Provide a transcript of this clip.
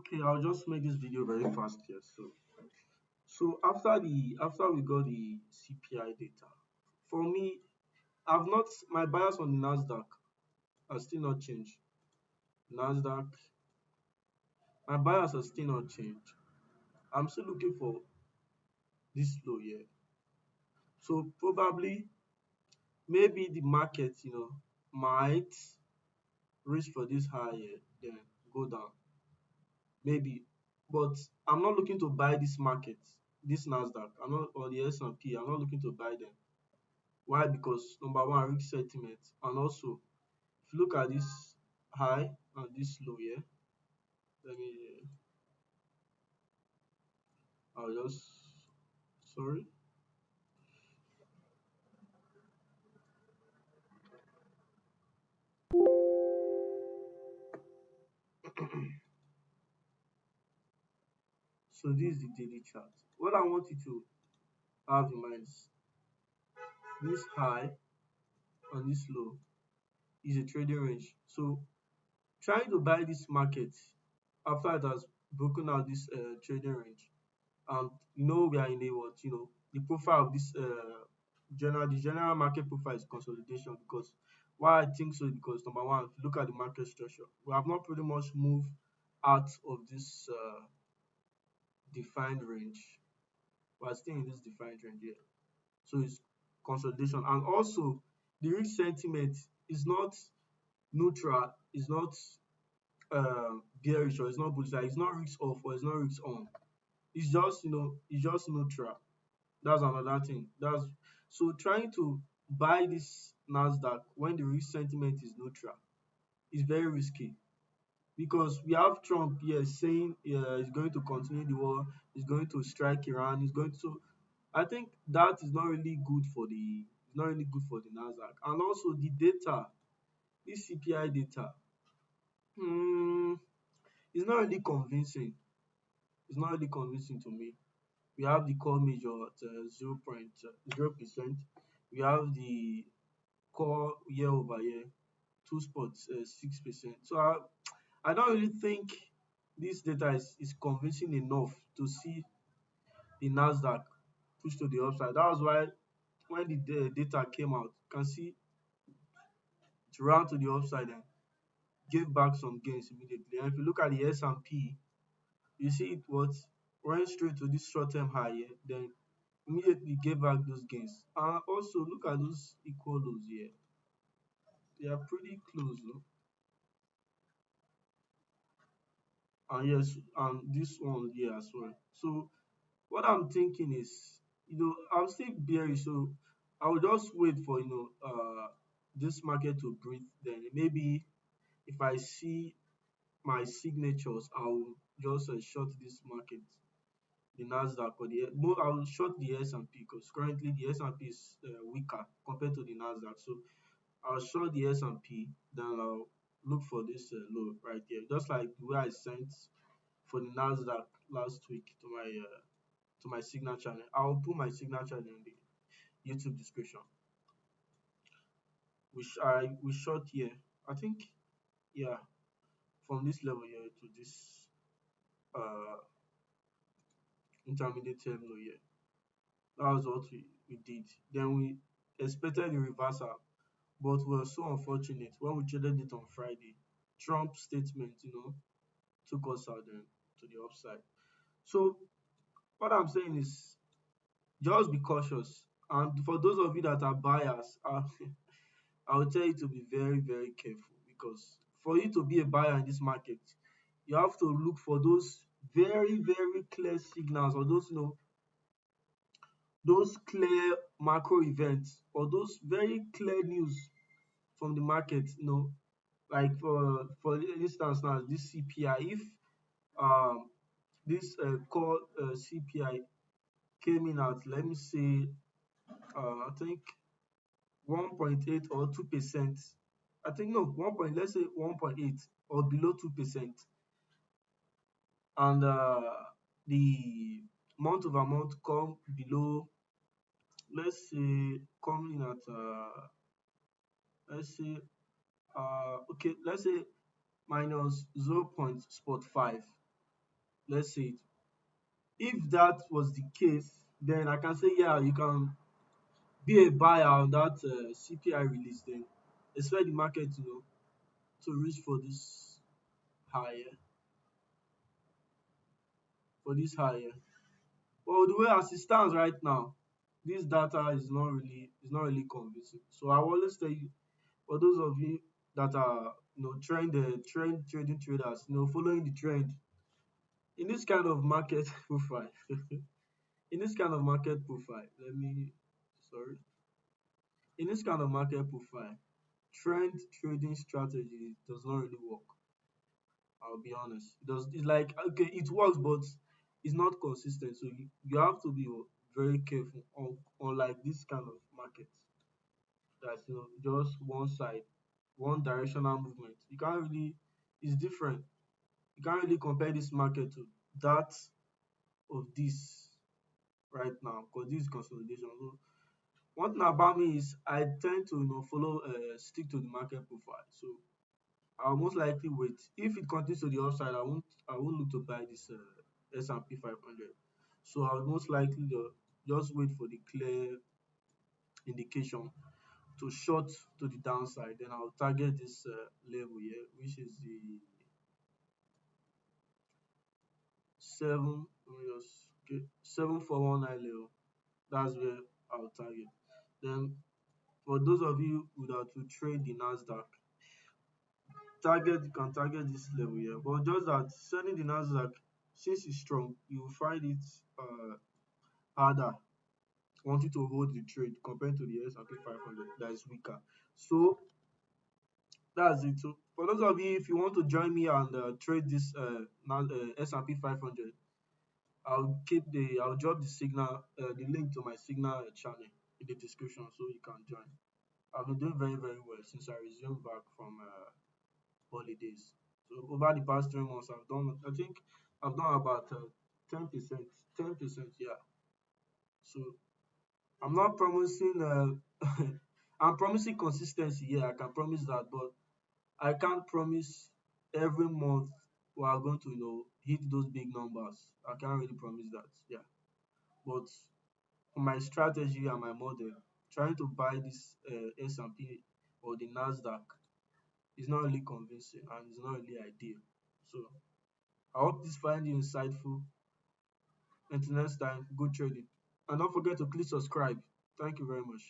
Okay, I'll just make this video very fast here. So after we got the CPI data, for me, I've not my bias on the NASDAQ has still not changed. NASDAQ, my bias has still not changed. I'm still looking for this low here. So probably maybe the market, might reach for this high here, then go down. Maybe. But I'm not looking to buy this market, this NASDAQ. I'm not or the S&P. I'm not looking to buy them. Why? Because number one, risk sentiment, and also if you look at this high and this low here, let me. I'll just sorry. So this is the daily chart. What I want you to have in mind is this high and this low is a trading range. So trying to buy this market after it has broken out this trading range, and we are in a what the profile of this the general market profile is consolidation. Because why I think so, because number one, if you look at the market structure, we have not pretty much moved out of this defined range. We are still in this defined range here, so it's consolidation. And also the risk sentiment is not neutral, is not bearish, or it's not bullish. Like, it's not risk off or it's not risk on. It's just it's just neutral. That's another thing. That's so trying to buy this NASDAQ when the risk sentiment is neutral is very risky, because we have Trump here saying he's going to continue the war, he's going to strike Iran, he's going to. I think that is not really good for the NASDAQ. And also the data, this CPI data, hmm, is not really convincing. It's not really convincing to me. We have the core major at 0.0%. We have the core year over year 2.6%. So I don't really think this data is convincing enough to see the NASDAQ push to the upside. That was why when the data came out, you can see it ran to the upside and gave back some gains immediately. And if you look at the S&P, you see it was went straight to this short-term high here, then immediately gave back those gains. And also look at those equal lows here. They are pretty close, though. And yes, and this one here as well. So what I'm thinking is, I'm still bearish, so I will just wait for this market to breathe. Then maybe if I see my signatures, I will just short this market, the NASDAQ, or I will short the S&P, because currently the S&P is weaker compared to the NASDAQ. So I'll short the S&P, then I'll look for this low right here, just like the way I sent for the NASDAQ last week to my signal channel. I'll put my signal channel in the YouTube description. We short here. I think, yeah, from this level here to this uh intermediate term low here. That was what we did. Then we expected the reversal, but we were so unfortunate when we traded it on Friday. Trump's statement, took us out then to the upside. So what I'm saying is, just be cautious. And for those of you that are buyers, I will tell you to be very, very careful, because for you to be a buyer in this market, you have to look for those very, very clear signals, or those clear macro events, or those very clear news from the market. Like for instance now, this CPI, if um this core CPI came in at, let me say, I think 1.8 or 2%. I think no, let's say 1.8 or below 2%, and the month over month come below, let's say, coming at let's say okay, let's say minus 0.5. let's say, if that was the case, then I can say, yeah, you can be a buyer on that CPI release. Then expect the market to to reach higher, for this higher. But the way as it stands right now, this data is not really convincing. So I will always tell you, for those of you that are trend trading traders, following the trend in this kind of market profile, in this kind of market profile, let me sorry, in this kind of market profile, trend trading strategy does not really work. I'll be honest. It's like, okay, it works, but it's not consistent. So you have to be very careful on like this kind of market. That's just one side, one directional movement. You can't really it's different. You can't really compare this market to that of this right now, because this is consolidation. So one thing about me is I tend to follow stick to the market profile. So I'll most likely wait. If it continues to the upside, I won't look to buy this S&P 500. So I would most likely just wait for the clear indication to short to the downside. Then I'll target this level here, which is the seven. Let me just okay, 7419 level. That's where I'll target. Then for those of you who are to trade the Nasdaq, you can target this level here. But just that selling the Nasdaq, since it's strong, you will find it harder wanting to hold the trade compared to the S&P 500 that is weaker. So that's it. So for those of you, if you want to join me and trade this S&P 500, I'll drop the link to my signal channel in the description so you can join. I've been doing very very well since I resumed back from holidays. So over the past 3 months, I think I've done about 10%, 10%, yeah. So I'm not promising, I'm promising consistency, yeah, I can promise that, but I can't promise every month we are going to, hit those big numbers. I can't really promise that, yeah. But my strategy and my model, trying to buy this S&P or the NASDAQ is not really convincing and it's not really ideal. So I hope this find you insightful. Until next time, good trading. And don't forget to click subscribe. Thank you very much.